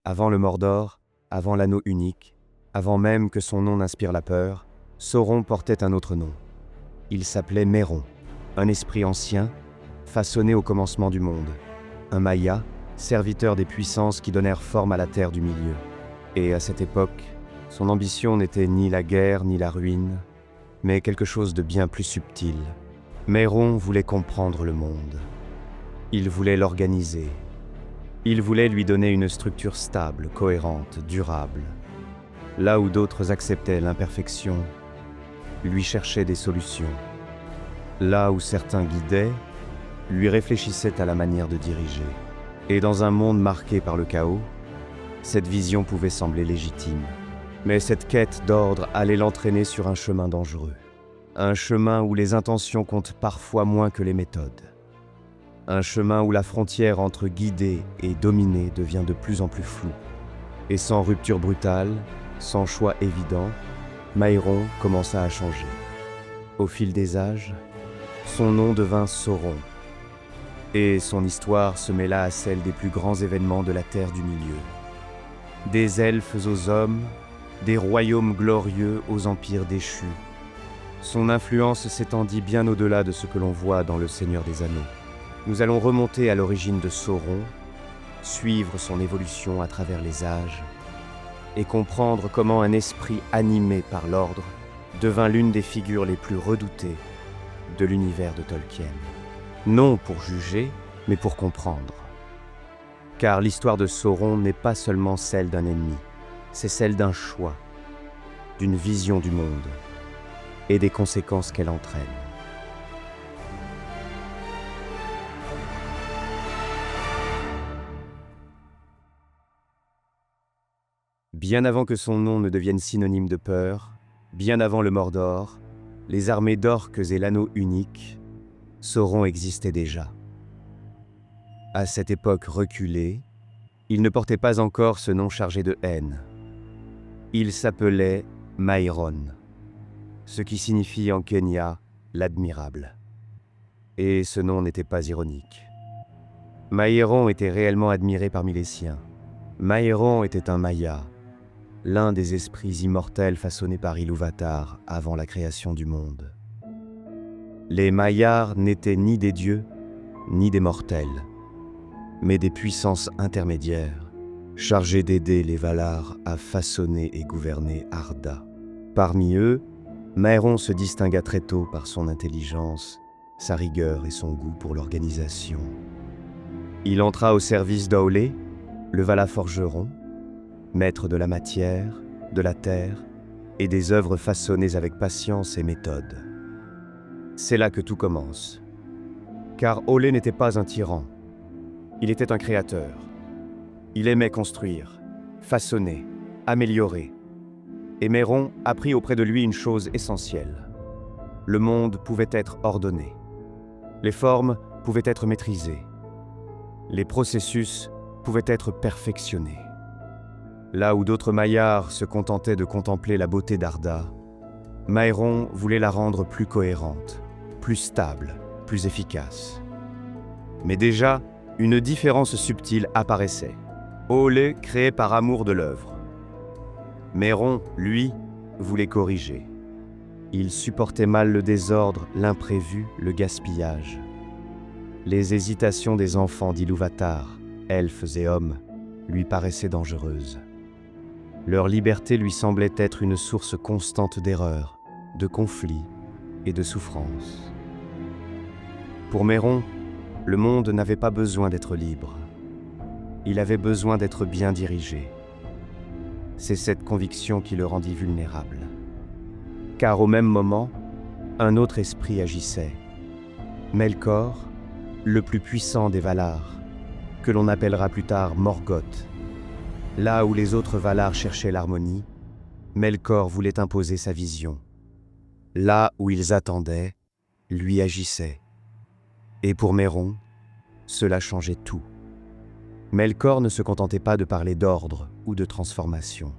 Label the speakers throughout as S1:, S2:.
S1: Avant le Mordor, avant l'anneau unique, avant même que son nom n'inspire la peur, Sauron portait un autre nom. Il s'appelait Méron, un esprit ancien, façonné au commencement du monde. Un Maïa, serviteur des puissances qui donnèrent forme à la terre du milieu. Et à cette époque, son ambition n'était ni la guerre ni la ruine, mais quelque chose de bien plus subtil. Méron voulait comprendre le monde. Il voulait l'organiser. Il voulait lui donner une structure stable, cohérente, durable. Là où d'autres acceptaient l'imperfection, lui cherchait des solutions. Là où certains guidaient, lui réfléchissaient à la manière de diriger. Et dans un monde marqué par le chaos, cette vision pouvait sembler légitime. Mais cette quête d'ordre allait l'entraîner sur un chemin dangereux. Un chemin où les intentions comptent parfois moins que les méthodes. Un chemin où la frontière entre guider et dominer devient de plus en plus floue. Et sans rupture brutale, sans choix évident, Maëron commença à changer. Au fil des âges, son nom devint Sauron. Et son histoire se mêla à celle des plus grands événements de la Terre du Milieu. Des elfes aux hommes, des royaumes glorieux aux empires déchus. Son influence s'étendit bien au-delà de ce que l'on voit dans Le Seigneur des Anneaux. Nous allons remonter à l'origine de Sauron, suivre son évolution à travers les âges, et comprendre comment un esprit animé par l'ordre devint l'une des figures les plus redoutées de l'univers de Tolkien. Non pour juger, mais pour comprendre. Car l'histoire de Sauron n'est pas seulement celle d'un ennemi, c'est celle d'un choix, d'une vision du monde et des conséquences qu'elle entraîne. Bien avant que son nom ne devienne synonyme de peur, bien avant le Mordor, les armées d'orques et l'anneau unique, Sauron existait déjà. À cette époque reculée, il ne portait pas encore ce nom chargé de haine. Il s'appelait Maëron, ce qui signifie en Quenya l'admirable. Et ce nom n'était pas ironique. Maëron était réellement admiré parmi les siens. Maëron était un Maïa, l'un des esprits immortels façonnés par Ilúvatar avant la création du monde. Les Maiars n'étaient ni des dieux, ni des mortels, mais des puissances intermédiaires, chargées d'aider les Valar à façonner et gouverner Arda. Parmi eux, Maëron se distingua très tôt par son intelligence, sa rigueur et son goût pour l'organisation. Il entra au service d'Aolé, le Vala forgeron, maître de la matière, de la terre et des œuvres façonnées avec patience et méthode. C'est là que tout commence. Car Aolé n'était pas un tyran, il était un créateur. Il aimait construire, façonner, améliorer. Et Méron apprit auprès de lui une chose essentielle. Le monde pouvait être ordonné. Les formes pouvaient être maîtrisées. Les processus pouvaient être perfectionnés. Là où d'autres Maiars se contentaient de contempler la beauté d'Arda, Maëron voulait la rendre plus cohérente, plus stable, plus efficace. Mais déjà, une différence subtile apparaissait. Aolé créait par amour de l'œuvre. Méron, lui, voulait corriger. Il supportait mal le désordre, l'imprévu, le gaspillage. Les hésitations des enfants d'Ilúvatar, elfes et hommes, lui paraissaient dangereuses. Leur liberté lui semblait être une source constante d'erreurs, de conflits et de souffrances. Pour Méron, le monde n'avait pas besoin d'être libre. Il avait besoin d'être bien dirigé. C'est cette conviction qui le rendit vulnérable. Car au même moment, un autre esprit agissait. Melkor, le plus puissant des Valar, que l'on appellera plus tard Morgoth. Là où les autres Valar cherchaient l'harmonie, Melkor voulait imposer sa vision. Là où ils attendaient, lui agissait. Et pour Méron, cela changeait tout. Melkor ne se contentait pas de parler d'ordre ou de transformation.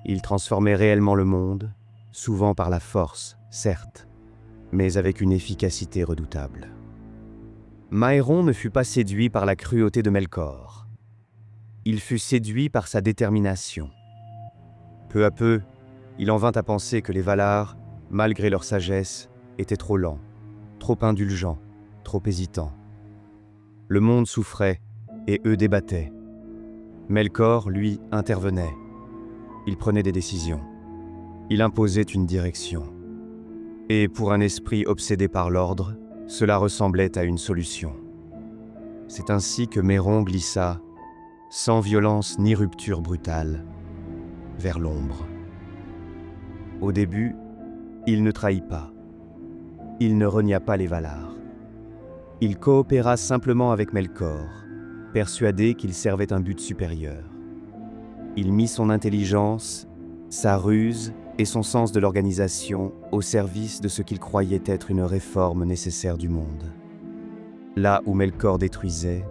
S1: Il transformait réellement le monde, souvent par la force, certes, mais avec une efficacité redoutable. Maëron ne fut pas séduit par la cruauté de Melkor. Il fut séduit par sa détermination. Peu à peu, il en vint à penser que les Valar, malgré leur sagesse, étaient trop lents, trop indulgents, trop hésitants. Le monde souffrait, et eux débattaient. Melkor, lui, intervenait. Il prenait des décisions. Il imposait une direction. Et pour un esprit obsédé par l'ordre, cela ressemblait à une solution. C'est ainsi que Méron glissa, sans violence ni rupture brutale, vers l'ombre. Au début, il ne trahit pas. Il ne renia pas les Valar. Il coopéra simplement avec Melkor, persuadé qu'il servait un but supérieur. Il mit son intelligence, sa ruse et son sens de l'organisation au service de ce qu'il croyait être une réforme nécessaire du monde. Là où Melkor détruisait,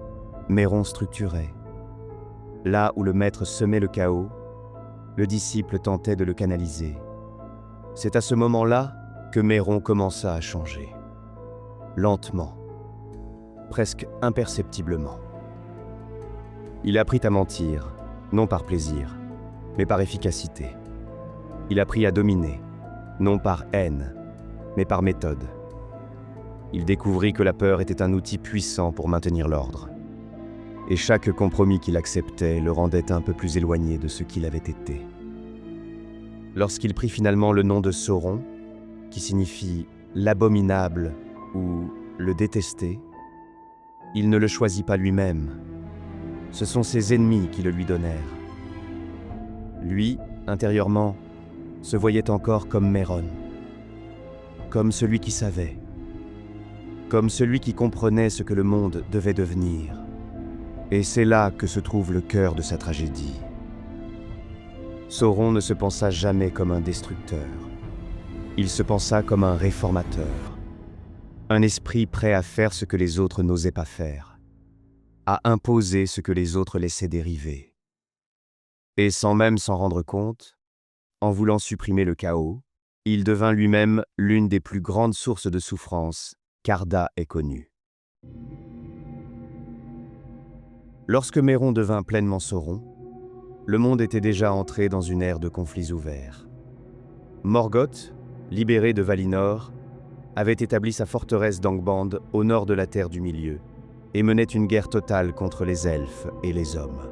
S1: Méron structurait. Là où le maître semait le chaos, le disciple tentait de le canaliser. C'est à ce moment-là que Méron commença à changer. Lentement, presque imperceptiblement. Il apprit à mentir, non par plaisir, mais par efficacité. Il apprit à dominer, non par haine, mais par méthode. Il découvrit que la peur était un outil puissant pour maintenir l'ordre. Et chaque compromis qu'il acceptait le rendait un peu plus éloigné de ce qu'il avait été. Lorsqu'il prit finalement le nom de Sauron, qui signifie l'abominable ou le détesté, il ne le choisit pas lui-même. Ce sont ses ennemis qui le lui donnèrent. Lui, intérieurement, se voyait encore comme Méron, comme celui qui savait, comme celui qui comprenait ce que le monde devait devenir. Et c'est là que se trouve le cœur de sa tragédie. Sauron ne se pensa jamais comme un destructeur. Il se pensa comme un réformateur. Un esprit prêt à faire ce que les autres n'osaient pas faire, à imposer ce que les autres laissaient dériver. Et sans même s'en rendre compte, en voulant supprimer le chaos, il devint lui-même l'une des plus grandes sources de souffrance qu'Arda ait connues. Lorsque Méron devint pleinement Sauron, le monde était déjà entré dans une ère de conflits ouverts. Morgoth, libéré de Valinor, avait établi sa forteresse d'Angband au nord de la Terre du Milieu et menait une guerre totale contre les elfes et les hommes.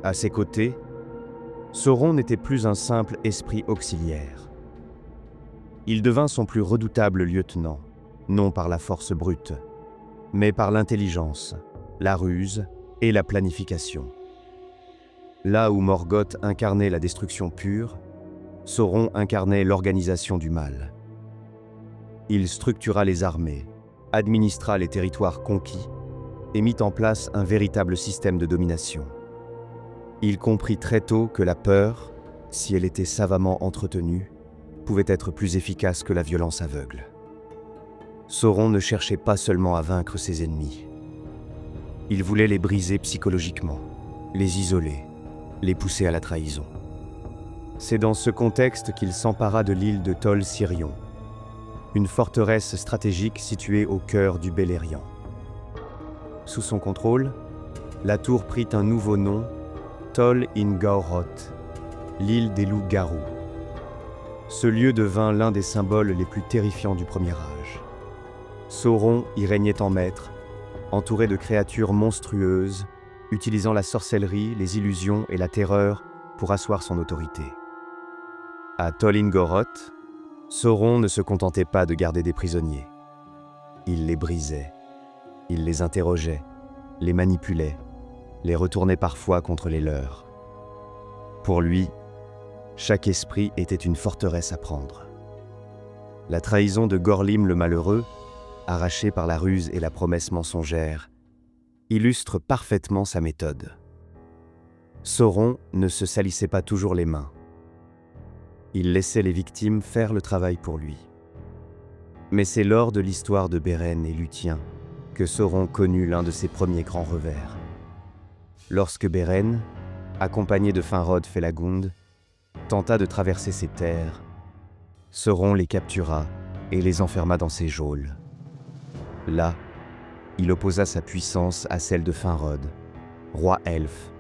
S1: À ses côtés, Sauron n'était plus un simple esprit auxiliaire. Il devint son plus redoutable lieutenant, non par la force brute, mais par l'intelligence, la ruse et la planification. Là où Morgoth incarnait la destruction pure, Sauron incarnait l'organisation du mal. Il structura les armées, administra les territoires conquis et mit en place un véritable système de domination. Il comprit très tôt que la peur, si elle était savamment entretenue, pouvait être plus efficace que la violence aveugle. Sauron ne cherchait pas seulement à vaincre ses ennemis. Il voulait les briser psychologiquement, les isoler, les pousser à la trahison. C'est dans ce contexte qu'il s'empara de l'île de Tol Sirion, une forteresse stratégique située au cœur du Beleriand. Sous son contrôle, la tour prit un nouveau nom, Tol in Gaoroth, l'île des loups-garous. Ce lieu devint l'un des symboles les plus terrifiants du Premier Âge. Sauron y régnait en maître, entouré de créatures monstrueuses, utilisant la sorcellerie, les illusions et la terreur pour asseoir son autorité. À Tol in Gaoroth, Sauron ne se contentait pas de garder des prisonniers. Il les brisait, il les interrogeait, les manipulait, les retournait parfois contre les leurs. Pour lui, chaque esprit était une forteresse à prendre. La trahison de Gorlim le Malheureux, arrachée par la ruse et la promesse mensongère, illustre parfaitement sa méthode. Sauron ne se salissait pas toujours les mains. Il laissait les victimes faire le travail pour lui. Mais c'est lors de l'histoire de Beren et Lúthien que Sauron connut l'un de ses premiers grands revers. Lorsque Beren, accompagné de Finrod Felagund, tenta de traverser ses terres, Sauron les captura et les enferma dans ses geôles. Là, il opposa sa puissance à celle de Finrod, roi elfe,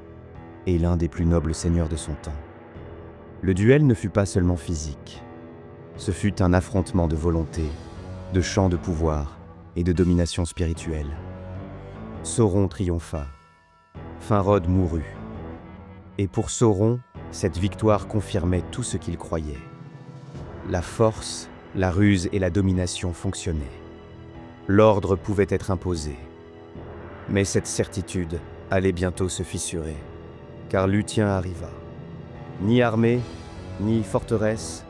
S1: et l'un des plus nobles seigneurs de son temps. Le duel ne fut pas seulement physique. Ce fut un affrontement de volonté, de champ de pouvoir et de domination spirituelle. Sauron triompha. Finrod mourut. Et pour Sauron, cette victoire confirmait tout ce qu'il croyait. La force, la ruse et la domination fonctionnaient. L'ordre pouvait être imposé. Mais cette certitude allait bientôt se fissurer, car Lúthien arriva. Ni armée, ni forteresse,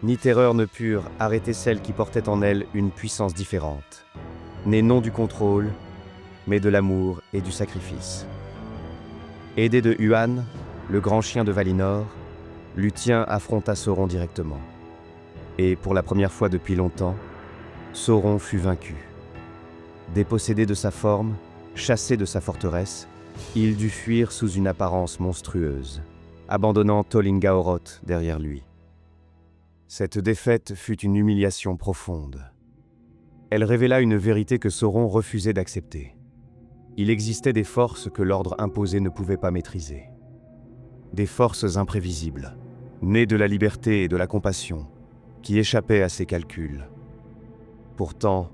S1: ni terreur ne purent arrêter celle qui portait en elle une puissance différente, née non du contrôle, mais de l'amour et du sacrifice. Aidé de Huan, le grand chien de Valinor, Lúthien affronta Sauron directement. Et pour la première fois depuis longtemps, Sauron fut vaincu. Dépossédé de sa forme, chassé de sa forteresse, il dut fuir sous une apparence monstrueuse, abandonnant Tol Ingaoroth derrière lui. Cette défaite fut une humiliation profonde. Elle révéla une vérité que Sauron refusait d'accepter. Il existait des forces que l'ordre imposé ne pouvait pas maîtriser. Des forces imprévisibles, nées de la liberté et de la compassion, qui échappaient à ses calculs. Pourtant,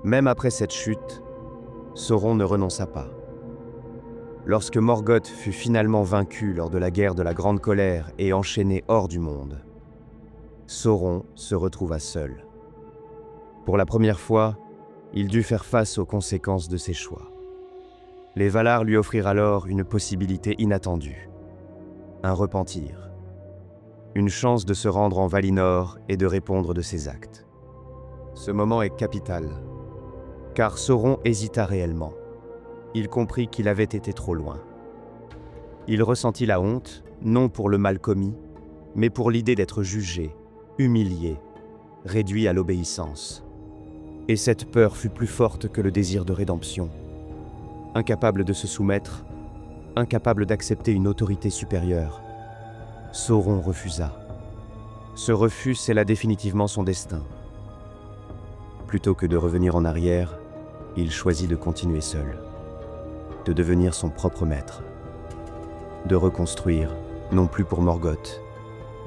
S1: même après cette chute, Sauron ne renonça pas. Lorsque Morgoth fut finalement vaincu lors de la guerre de la Grande Colère et enchaîné hors du monde, Sauron se retrouva seul. Pour la première fois, il dut faire face aux conséquences de ses choix. Les Valar lui offrirent alors une possibilité inattendue, un repentir, une chance de se rendre en Valinor et de répondre de ses actes. Ce moment est capital, car Sauron hésita réellement. Il comprit qu'il avait été trop loin. Il ressentit la honte, non pour le mal commis, mais pour l'idée d'être jugé, humilié, réduit à l'obéissance. Et cette peur fut plus forte que le désir de rédemption. Incapable de se soumettre, incapable d'accepter une autorité supérieure, Sauron refusa. Ce refus scella définitivement son destin. Plutôt que de revenir en arrière, il choisit de continuer seul, de devenir son propre maître, de reconstruire, non plus pour Morgoth,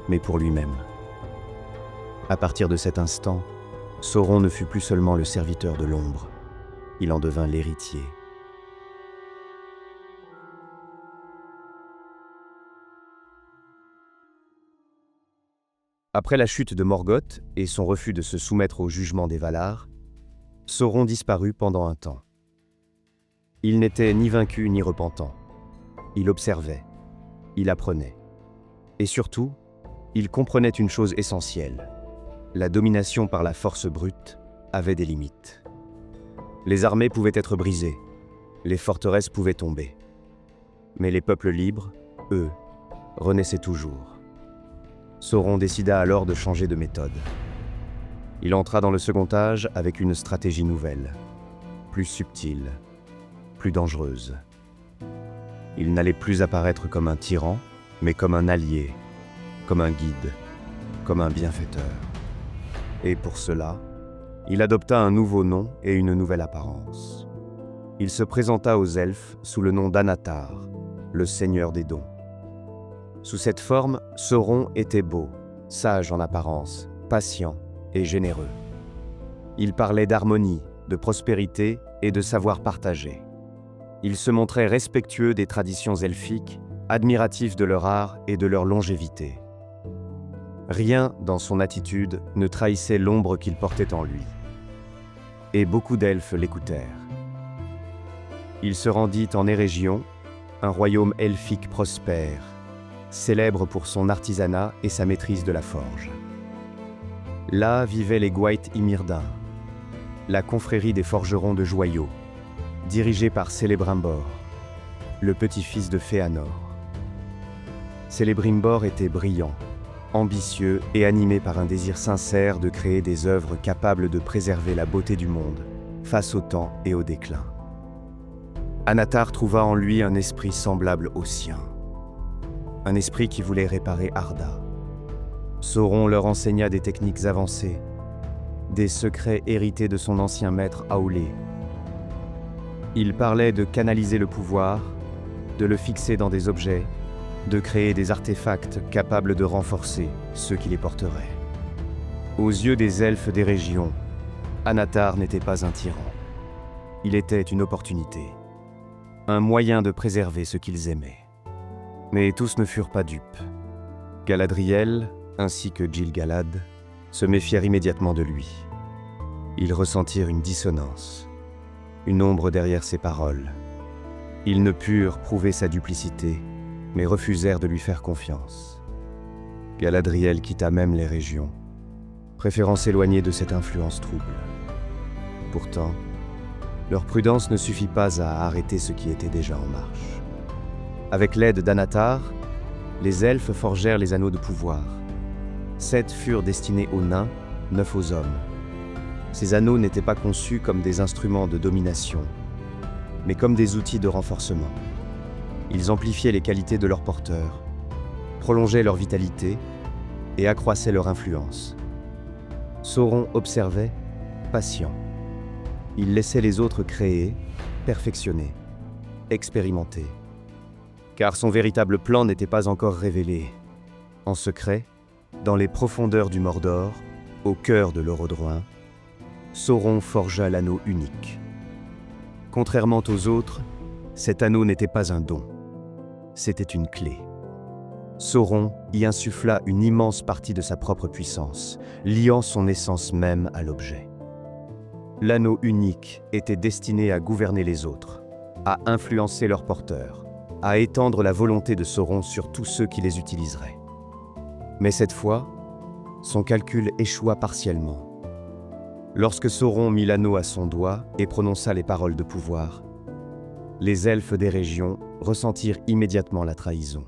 S1: mais pour lui-même. À partir de cet instant, Sauron ne fut plus seulement le serviteur de l'ombre, il en devint l'héritier. Après la chute de Morgoth et son refus de se soumettre au jugement des Valar, Sauron disparut pendant un temps. Il n'était ni vaincu ni repentant. Il observait, il apprenait. Et surtout, il comprenait une chose essentielle. La domination par la force brute avait des limites. Les armées pouvaient être brisées, les forteresses pouvaient tomber. Mais les peuples libres, eux, renaissaient toujours. Sauron décida alors de changer de méthode. Il entra dans le second âge avec une stratégie nouvelle, plus subtile, plus dangereuse. Il n'allait plus apparaître comme un tyran, mais comme un allié, comme un guide, comme un bienfaiteur. Et pour cela, il adopta un nouveau nom et une nouvelle apparence. Il se présenta aux elfes sous le nom d'Anatar, le seigneur des dons. Sous cette forme, Sauron était beau, sage en apparence, patient et généreux. Il parlait d'harmonie, de prospérité et de savoir partagé. Il se montrait respectueux des traditions elfiques, admiratif de leur art et de leur longévité. Rien dans son attitude ne trahissait l'ombre qu'il portait en lui. Et beaucoup d'elfes l'écoutèrent. Il se rendit en Érégion, un royaume elfique prospère, célèbre pour son artisanat et sa maîtrise de la forge. Là vivaient les Gwaith Imirdain, la confrérie des forgerons de joyaux, dirigée par Celebrimbor, le petit-fils de Féanor. Celebrimbor était brillant, ambitieux et animé par un désir sincère de créer des œuvres capables de préserver la beauté du monde face au temps et au déclin. Anatar trouva en lui un esprit semblable au sien. Un esprit qui voulait réparer Arda. Sauron leur enseigna des techniques avancées, des secrets hérités de son ancien maître Aulé. Il parlait de canaliser le pouvoir, de le fixer dans des objets, de créer des artefacts capables de renforcer ceux qui les porteraient. Aux yeux des elfes des régions, Anatar n'était pas un tyran. Il était une opportunité, un moyen de préserver ce qu'ils aimaient. Mais tous ne furent pas dupes. Galadriel, ainsi que Gil-galad, se méfièrent immédiatement de lui. Ils ressentirent une dissonance, une ombre derrière ses paroles. Ils ne purent prouver sa duplicité, mais refusèrent de lui faire confiance. Galadriel quitta même les régions, préférant s'éloigner de cette influence trouble. Pourtant, leur prudence ne suffit pas à arrêter ce qui était déjà en marche. Avec l'aide d'Anatar, les elfes forgèrent les anneaux de pouvoir. 7 furent destinés aux nains, 9 aux hommes. Ces anneaux n'étaient pas conçus comme des instruments de domination, mais comme des outils de renforcement. Ils amplifiaient les qualités de leurs porteurs, prolongeaient leur vitalité et accroissaient leur influence. Sauron observait, patient. Il laissait les autres créer, perfectionner, expérimenter. Car son véritable plan n'était pas encore révélé. En secret, dans les profondeurs du Mordor, au cœur de l'Orodruin, Sauron forgea l'anneau unique. Contrairement aux autres, cet anneau n'était pas un don. C'était une clé. Sauron y insuffla une immense partie de sa propre puissance, liant son essence même à l'objet. L'anneau unique était destiné à gouverner les autres, à influencer leurs porteurs, à étendre la volonté de Sauron sur tous ceux qui les utiliseraient. Mais cette fois, son calcul échoua partiellement. Lorsque Sauron mit l'anneau à son doigt et prononça les paroles de pouvoir, les elfes des régions ressentirent immédiatement la trahison.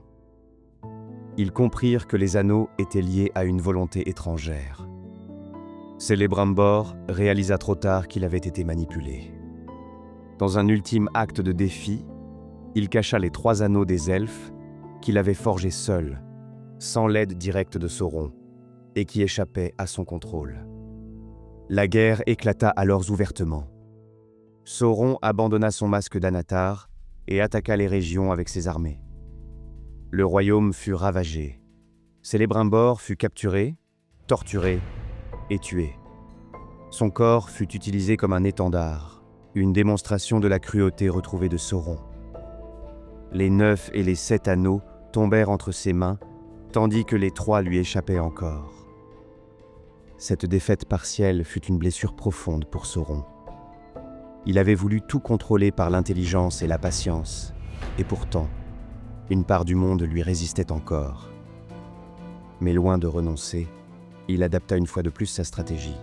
S1: Ils comprirent que les anneaux étaient liés à une volonté étrangère. Celebrimbor réalisa trop tard qu'il avait été manipulé. Dans un ultime acte de défi, il cacha les 3 anneaux des elfes qu'il avait forgés seul, sans l'aide directe de Sauron, et qui échappaient à son contrôle. La guerre éclata alors ouvertement. Sauron abandonna son masque d'Anatar et attaqua les régions avec ses armées. Le royaume fut ravagé. Celebrimbor fut capturé, torturé et tué. Son corps fut utilisé comme un étendard, une démonstration de la cruauté retrouvée de Sauron. Les 9 et les 7 anneaux tombèrent entre ses mains, tandis que les 3 lui échappaient encore. Cette défaite partielle fut une blessure profonde pour Sauron. Il avait voulu tout contrôler par l'intelligence et la patience, et pourtant, une part du monde lui résistait encore. Mais loin de renoncer, il adapta une fois de plus sa stratégie.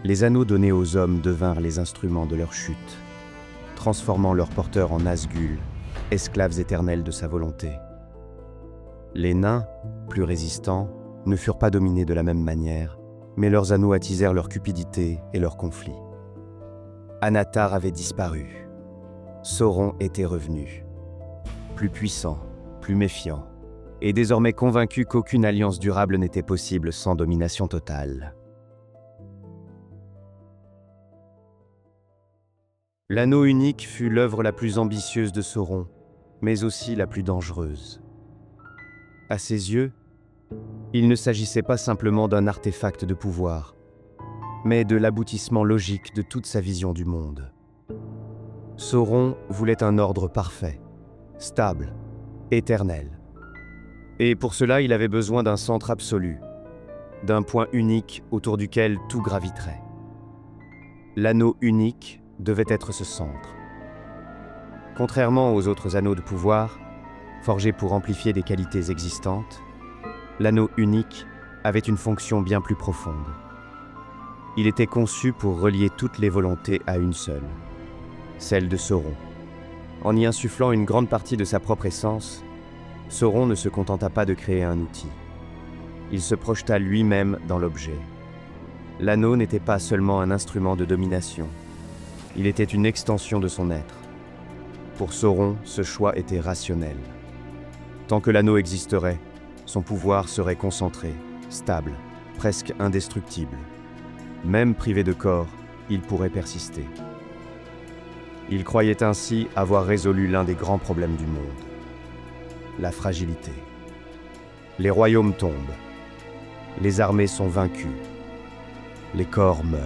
S1: Les anneaux donnés aux hommes devinrent les instruments de leur chute, transformant leurs porteurs en Nazgûl, esclaves éternels de sa volonté. Les nains, plus résistants, ne furent pas dominés de la même manière, mais leurs anneaux attisèrent leur cupidité et leurs conflits. Anatar avait disparu. Sauron était revenu. Plus puissant, plus méfiant, et désormais convaincu qu'aucune alliance durable n'était possible sans domination totale. L'anneau unique fut l'œuvre la plus ambitieuse de Sauron, mais aussi la plus dangereuse. À ses yeux, il ne s'agissait pas simplement d'un artefact de pouvoir, mais de l'aboutissement logique de toute sa vision du monde. Sauron voulait un ordre parfait, stable, éternel. Et pour cela, il avait besoin d'un centre absolu, d'un point unique autour duquel tout graviterait. L'anneau unique devait être ce centre. Contrairement aux autres anneaux de pouvoir, forgés pour amplifier des qualités existantes, l'anneau unique avait une fonction bien plus profonde. Il était conçu pour relier toutes les volontés à une seule, celle de Sauron. En y insufflant une grande partie de sa propre essence, Sauron ne se contenta pas de créer un outil. Il se projeta lui-même dans l'objet. L'anneau n'était pas seulement un instrument de domination, il était une extension de son être. Pour Sauron, ce choix était rationnel. Tant que l'anneau existerait, son pouvoir serait concentré, stable, presque indestructible. Même privé de corps, il pourrait persister. Il croyait ainsi avoir résolu l'un des grands problèmes du monde, la fragilité. Les royaumes tombent, les armées sont vaincues, les corps meurent.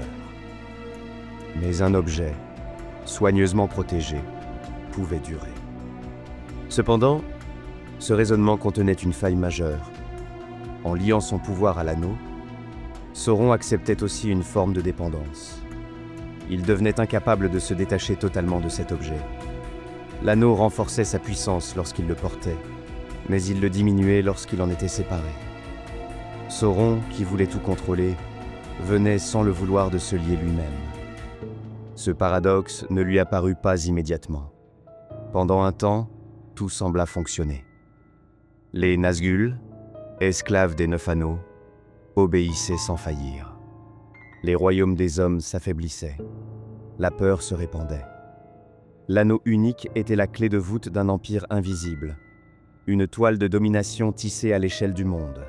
S1: Mais un objet, soigneusement protégé, pouvait durer. Cependant, ce raisonnement contenait une faille majeure. En liant son pouvoir à l'anneau, Sauron acceptait aussi une forme de dépendance. Il devenait incapable de se détacher totalement de cet objet. L'anneau renforçait sa puissance lorsqu'il le portait, mais il le diminuait lorsqu'il en était séparé. Sauron, qui voulait tout contrôler, venait sans le vouloir de se lier lui-même. Ce paradoxe ne lui apparut pas immédiatement. Pendant un temps, tout sembla fonctionner. Les Nazgûl, esclaves des Neuf Anneaux, obéissaient sans faillir. Les royaumes des hommes s'affaiblissaient. La peur se répandait. L'anneau unique était la clé de voûte d'un empire invisible, une toile de domination tissée à l'échelle du monde.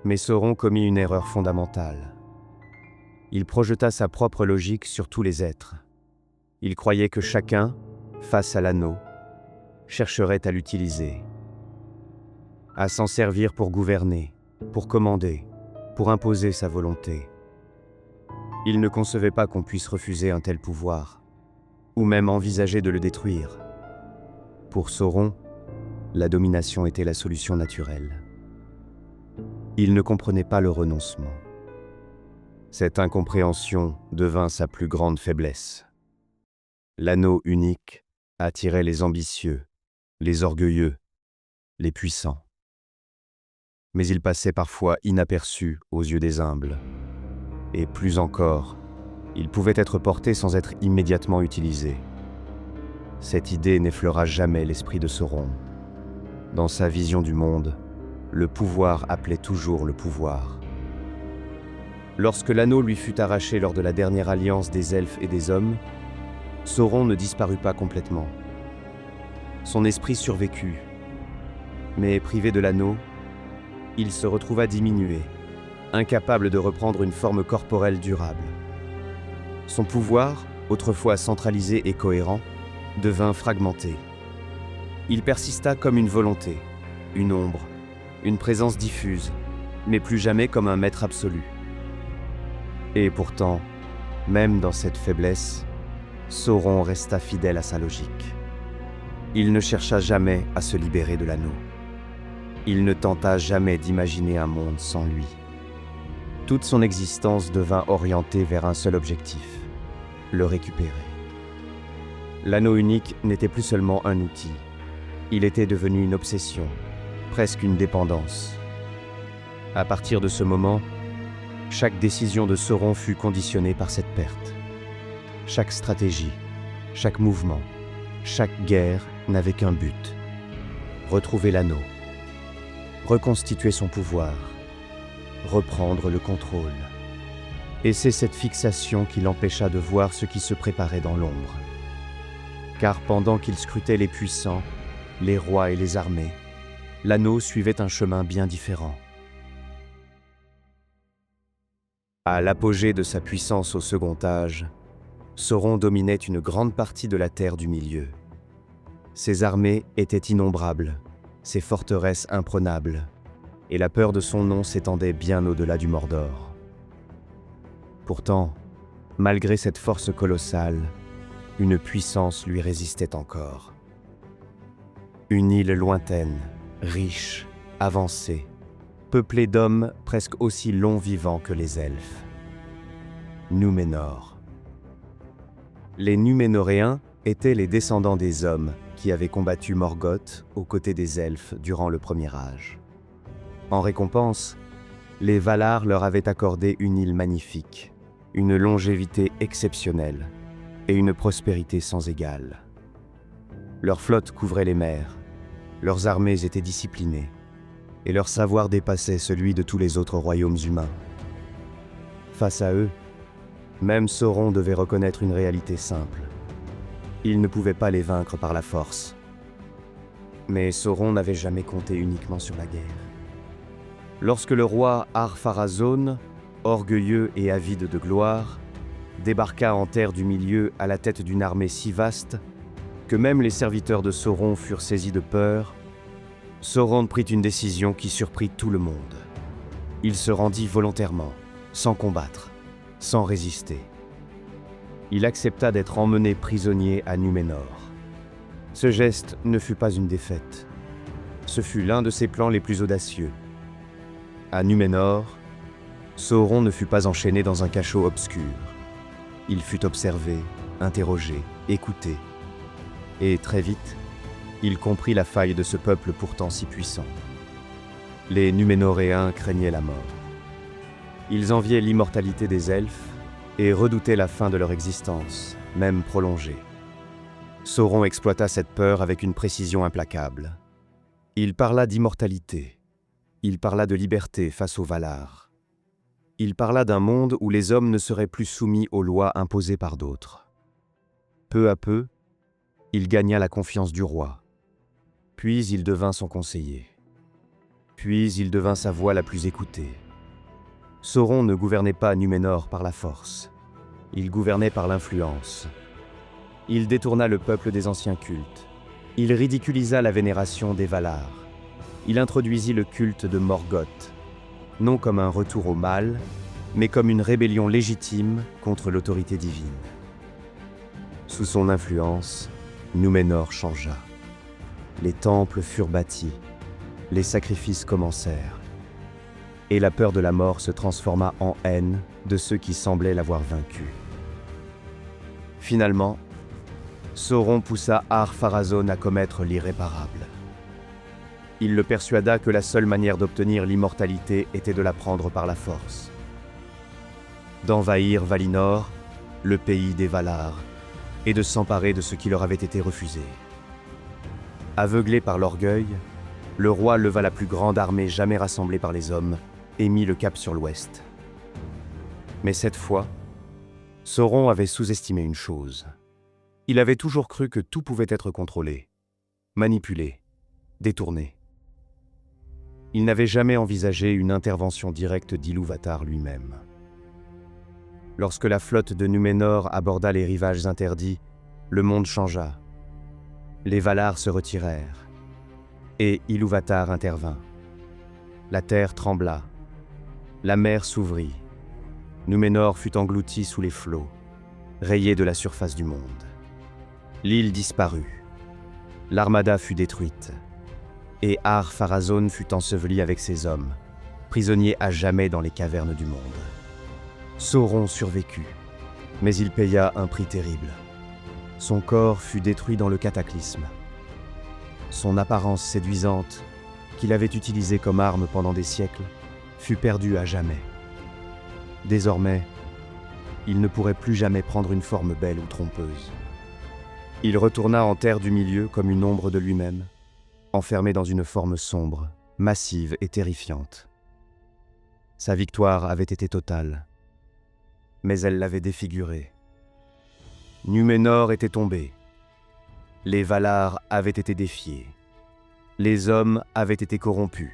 S1: Mais Sauron commit une erreur fondamentale. Il projeta sa propre logique sur tous les êtres. Il croyait que chacun, face à l'anneau, chercherait à l'utiliser, à s'en servir pour gouverner, pour commander, pour imposer sa volonté. Il ne concevait pas qu'on puisse refuser un tel pouvoir, ou même envisager de le détruire. Pour Sauron, la domination était la solution naturelle. Il ne comprenait pas le renoncement. Cette incompréhension devint sa plus grande faiblesse. L'anneau unique attirait les ambitieux, les orgueilleux, les puissants. Mais il passait parfois inaperçu aux yeux des humbles. Et plus encore, il pouvait être porté sans être immédiatement utilisé. Cette idée n'effleura jamais l'esprit de Sauron. Dans sa vision du monde, le pouvoir appelait toujours le pouvoir. Lorsque l'anneau lui fut arraché lors de la dernière alliance des elfes et des hommes, Sauron ne disparut pas complètement. Son esprit survécut, mais privé de l'anneau, il se retrouva diminué, incapable de reprendre une forme corporelle durable. Son pouvoir, autrefois centralisé et cohérent, devint fragmenté. Il persista comme une volonté, une ombre, une présence diffuse, mais plus jamais comme un maître absolu. Et pourtant, même dans cette faiblesse, Sauron resta fidèle à sa logique. Il ne chercha jamais à se libérer de l'anneau. Il ne tenta jamais d'imaginer un monde sans lui. Toute son existence devint orientée vers un seul objectif, le récupérer. L'anneau unique n'était plus seulement un outil, il était devenu une obsession, presque une dépendance. À partir de ce moment, chaque décision de Sauron fut conditionnée par cette perte. Chaque stratégie, chaque mouvement, chaque guerre n'avait qu'un but: retrouver l'anneau, reconstituer son pouvoir, reprendre le contrôle. Et c'est cette fixation qui l'empêcha de voir ce qui se préparait dans l'ombre. Car pendant qu'il scrutait les puissants, les rois et les armées, l'anneau suivait un chemin bien différent. À l'apogée de sa puissance au Second Âge, Sauron dominait une grande partie de la Terre du Milieu. Ses armées étaient innombrables, ses forteresses imprenables, et la peur de son nom s'étendait bien au-delà du Mordor. Pourtant, malgré cette force colossale, une puissance lui résistait encore. Une île lointaine, riche, avancée, peuplée d'hommes presque aussi longs vivants que les elfes. Núménor. Les Núménoréens étaient les descendants des hommes qui avaient combattu Morgoth aux côtés des elfes durant le Premier Âge. En récompense, les Valar leur avaient accordé une île magnifique, une longévité exceptionnelle et une prospérité sans égale. Leur flotte couvrait les mers, leurs armées étaient disciplinées, et leur savoir dépassait celui de tous les autres royaumes humains. Face à eux, même Sauron devait reconnaître une réalité simple. Il ne pouvait pas les vaincre par la force. Mais Sauron n'avait jamais compté uniquement sur la guerre. Lorsque le roi Ar-Pharazôn, orgueilleux et avide de gloire, débarqua en terre du milieu à la tête d'une armée si vaste que même les serviteurs de Sauron furent saisis de peur. Sauron prit une décision qui surprit tout le monde. Il se rendit volontairement, sans combattre, sans résister. Il accepta d'être emmené prisonnier à Númenor. Ce geste ne fut pas une défaite. Ce fut l'un de ses plans les plus audacieux. À Númenor, Sauron ne fut pas enchaîné dans un cachot obscur. Il fut observé, interrogé, écouté. Et très vite, il comprit la faille de ce peuple pourtant si puissant. Les Núménoréens craignaient la mort. Ils enviaient l'immortalité des elfes et redoutaient la fin de leur existence, même prolongée. Sauron exploita cette peur avec une précision implacable. Il parla d'immortalité. Il parla de liberté face aux Valar. Il parla d'un monde où les hommes ne seraient plus soumis aux lois imposées par d'autres. Peu à peu, il gagna la confiance du roi. Puis il devint son conseiller. Puis il devint sa voix la plus écoutée. Sauron ne gouvernait pas Númenor par la force. Il gouvernait par l'influence. Il détourna le peuple des anciens cultes. Il ridiculisa la vénération des Valar. Il introduisit le culte de Morgoth, non comme un retour au mal, mais comme une rébellion légitime contre l'autorité divine. Sous son influence, Númenor changea. Les temples furent bâtis, les sacrifices commencèrent, et la peur de la mort se transforma en haine de ceux qui semblaient l'avoir vaincu. Finalement, Sauron poussa Ar-Pharazôn à commettre l'irréparable. Il le persuada que la seule manière d'obtenir l'immortalité était de la prendre par la force. D'envahir Valinor, le pays des Valar, et de s'emparer de ce qui leur avait été refusé. Aveuglé par l'orgueil, le roi leva la plus grande armée jamais rassemblée par les hommes et mit le cap sur l'ouest. Mais cette fois, Sauron avait sous-estimé une chose. Il avait toujours cru que tout pouvait être contrôlé, manipulé, détourné. Il n'avait jamais envisagé une intervention directe d'Ilúvatar lui-même. Lorsque la flotte de Númenor aborda les rivages interdits, le monde changea. Les Valar se retirèrent, et Ilúvatar intervint. La terre trembla, la mer s'ouvrit, Númenor fut englouti sous les flots, rayé de la surface du monde. L'île disparut, l'armada fut détruite, et Ar-Pharazôn fut enseveli avec ses hommes, prisonnier à jamais dans les cavernes du monde. Sauron survécut, mais il paya un prix terrible. Son corps fut détruit dans le cataclysme. Son apparence séduisante, qu'il avait utilisée comme arme pendant des siècles, fut perdue à jamais. Désormais, il ne pourrait plus jamais prendre une forme belle ou trompeuse. Il retourna en terre du milieu comme une ombre de lui-même, enfermé dans une forme sombre, massive et terrifiante. Sa victoire avait été totale, mais elle l'avait défiguré. Númenor était tombé. Les Valar avaient été défiés. Les hommes avaient été corrompus.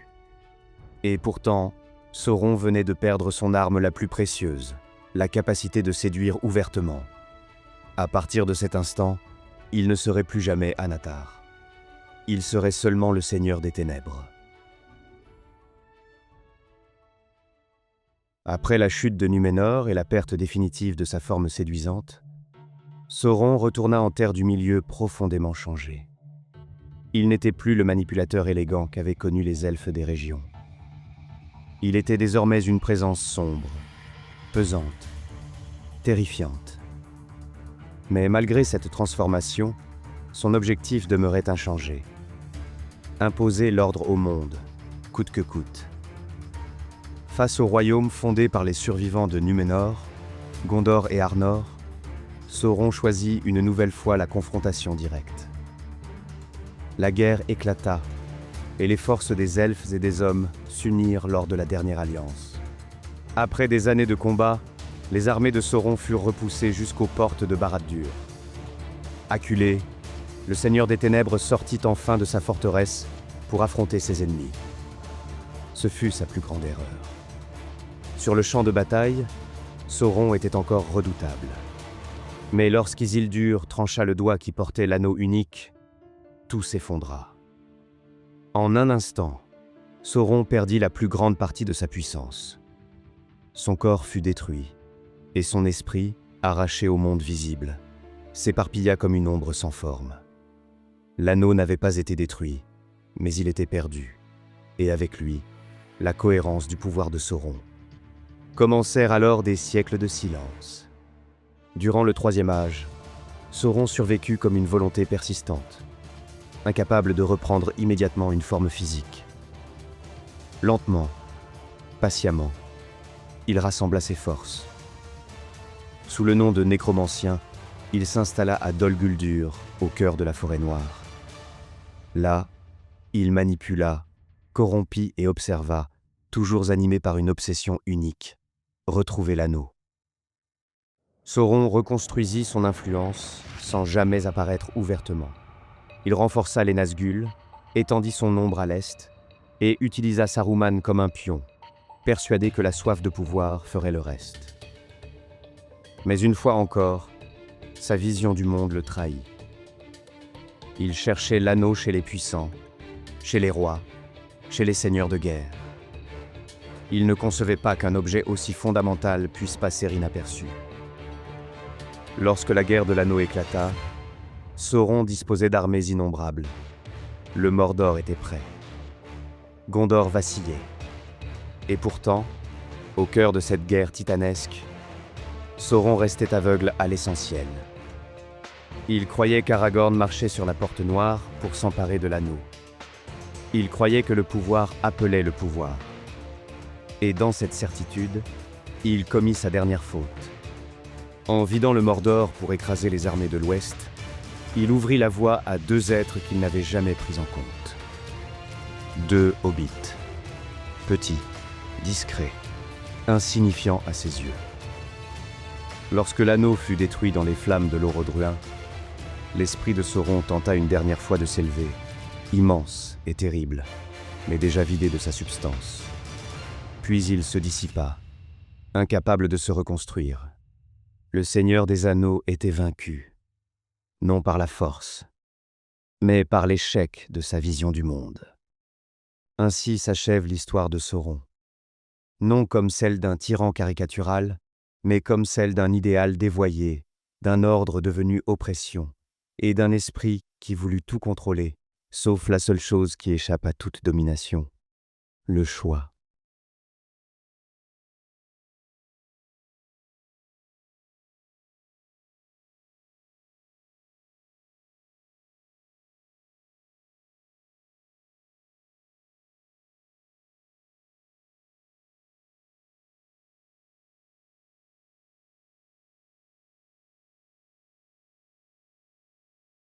S1: Et pourtant, Sauron venait de perdre son arme la plus précieuse, la capacité de séduire ouvertement. À partir de cet instant, il ne serait plus jamais Anatar. Il serait seulement le Seigneur des Ténèbres. Après la chute de Númenor et la perte définitive de sa forme séduisante, Sauron retourna en terre du milieu profondément changé. Il n'était plus le manipulateur élégant qu'avaient connu les elfes des régions. Il était désormais une présence sombre, pesante, terrifiante. Mais malgré cette transformation, son objectif demeurait inchangé. Imposer l'ordre au monde, coûte que coûte. Face au royaume fondé par les survivants de Númenor, Gondor et Arnor, Sauron choisit une nouvelle fois la confrontation directe. La guerre éclata, et les forces des elfes et des hommes s'unirent lors de la dernière alliance. Après des années de combat, les armées de Sauron furent repoussées jusqu'aux portes de Barad-dûr. Acculé, le Seigneur des Ténèbres sortit enfin de sa forteresse pour affronter ses ennemis. Ce fut sa plus grande erreur. Sur le champ de bataille, Sauron était encore redoutable. Mais lorsqu'Isildur trancha le doigt qui portait l'anneau unique, tout s'effondra. En un instant, Sauron perdit la plus grande partie de sa puissance. Son corps fut détruit, et son esprit, arraché au monde visible, s'éparpilla comme une ombre sans forme. L'anneau n'avait pas été détruit, mais il était perdu, et avec lui, la cohérence du pouvoir de Sauron. Commencèrent alors des siècles de silence. Durant le Troisième Âge, Sauron survécut comme une volonté persistante, incapable de reprendre immédiatement une forme physique. Lentement, patiemment, il rassembla ses forces. Sous le nom de nécromancien, il s'installa à Dol Guldur, au cœur de la forêt noire. Là, il manipula, corrompit et observa, toujours animé par une obsession unique, retrouver l'anneau. Sauron reconstruisit son influence sans jamais apparaître ouvertement. Il renforça les Nazgûl, étendit son ombre à l'est et utilisa Saruman comme un pion, persuadé que la soif de pouvoir ferait le reste. Mais une fois encore, sa vision du monde le trahit. Il cherchait l'anneau chez les puissants, chez les rois, chez les seigneurs de guerre. Il ne concevait pas qu'un objet aussi fondamental puisse passer inaperçu. Lorsque la guerre de l'anneau éclata, Sauron disposait d'armées innombrables. Le Mordor était prêt. Gondor vacillait. Et pourtant, au cœur de cette guerre titanesque, Sauron restait aveugle à l'essentiel. Il croyait qu'Aragorn marchait sur la porte noire pour s'emparer de l'anneau. Il croyait que le pouvoir appelait le pouvoir. Et dans cette certitude, il commit sa dernière faute. En vidant le Mordor pour écraser les armées de l'Ouest, il ouvrit la voie à deux êtres qu'il n'avait jamais pris en compte. Deux hobbits, petits, discrets, insignifiants à ses yeux. Lorsque l'anneau fut détruit dans les flammes de l'Orodruin, l'esprit de Sauron tenta une dernière fois de s'élever, immense et terrible, mais déjà vidé de sa substance. Puis il se dissipa, incapable de se reconstruire. Le Seigneur des Anneaux était vaincu, non par la force, mais par l'échec de sa vision du monde. Ainsi s'achève l'histoire de Sauron, non comme celle d'un tyran caricatural, mais comme celle d'un idéal dévoyé, d'un ordre devenu oppression, et d'un esprit qui voulut tout contrôler, sauf la seule chose qui échappe à toute domination, le choix.